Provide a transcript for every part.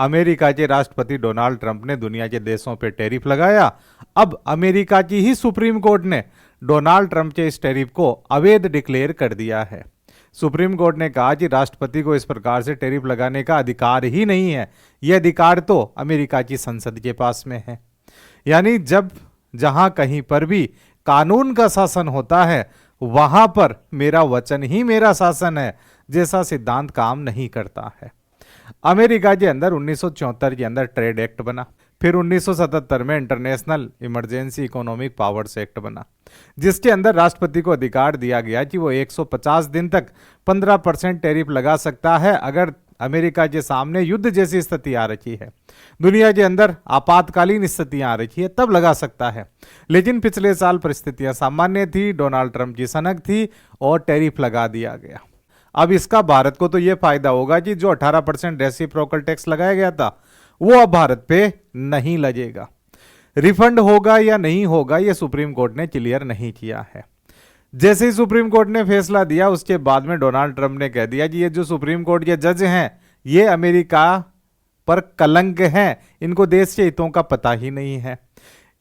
America के राष्ट्रपति Donald Trump ने दुनिया के देशों पर टैरिफ लगाया। अब अमेरिका की ही सुप्रीम कोर्ट ने डोनाल्ड ट्रंप के इस टैरिफ को अवैध डिक्लेयर कर दिया है। सुप्रीम कोर्ट ने कहा कि राष्ट्रपति को इस प्रकार से टैरिफ लगाने का अधिकार ही नहीं है। यह अधिकार तो अमेरिका की संसद के पास में है। यानी जब जहां कहीं पर भी कानून का शासन होता है वहां पर मेरा वचन ही मेरा शासन है जैसा सिद्धांत काम नहीं करता है। अमेरिका के अंदर 1974 के अंदर ट्रेड एक्ट बना, फिर 1977 में international emergency economic powers act बना, जिसके अंदर राष्ट्रपति को अधिकार दिया गया कि वो 150 दिन तक 15% टैरिफ लगा सकता है अगर अमेरिका के सामने युद्ध जैसी स्थिति आ रखी है, दुनिया के अंदर आपातकालीन स्थितियां आ रखी है, तब लगा सकता है। लेकिन पिछले साल परिस्थितियां सामान्य थी, डोनाल्ड ट्रंप की सनक थी और टैरिफ लगा दिया गया। अब इसका भारत को तो यह फायदा होगा कि जो 18% रेसिप्रोकल टैक्स लगाया गया था वो अब भारत पे नहीं लगेगा। रिफंड होगा या नहीं होगा यह सुप्रीम कोर्ट ने क्लियर नहीं किया है। जैसे ही सुप्रीम कोर्ट ने फैसला दिया उसके बाद में डोनाल्ड ट्रंप ने कह दिया कि ये जो सुप्रीम कोर्ट के जज हैं ये अमेरिका पर कलंक हैं, इनको देश के हितों का पता ही नहीं है।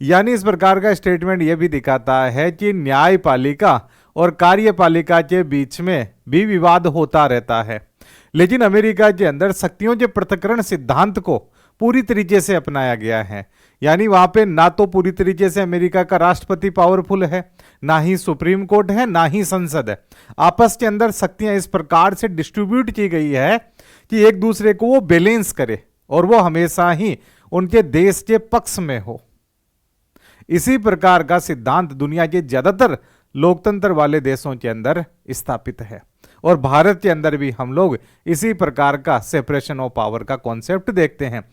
यानी इस प्रकार का स्टेटमेंट यह भी दिखाता है कि न्यायपालिका और कार्यपालिका के बीच में भी विवाद होता रहता है। लेकिन अमेरिका के अंदर शक्तियों के पृथक्करण सिद्धांत को पूरी तरीके से अपनाया गया है। यानी वहां पे ना तो पूरी तरीके से अमेरिका का राष्ट्रपति पावरफुल है, ना ही सुप्रीम कोर्ट है, ना ही संसद है। आपस के अंदर शक्तियां इस प्रकार से डिस्ट्रीब्यूट की गई है कि एक दूसरे को वो बैलेंस करे और वो हमेशा ही उनके देश के पक्ष में हो। इसी प्रकार का सिद्धांत दुनिया के ज्यादातर लोकतंत्र वाले देशों के अंदर स्थापित है और भारत के अंदर भी हम लोग इसी प्रकार का सेपरेशन ऑफ पावर का कॉन्सेप्ट देखते हैं।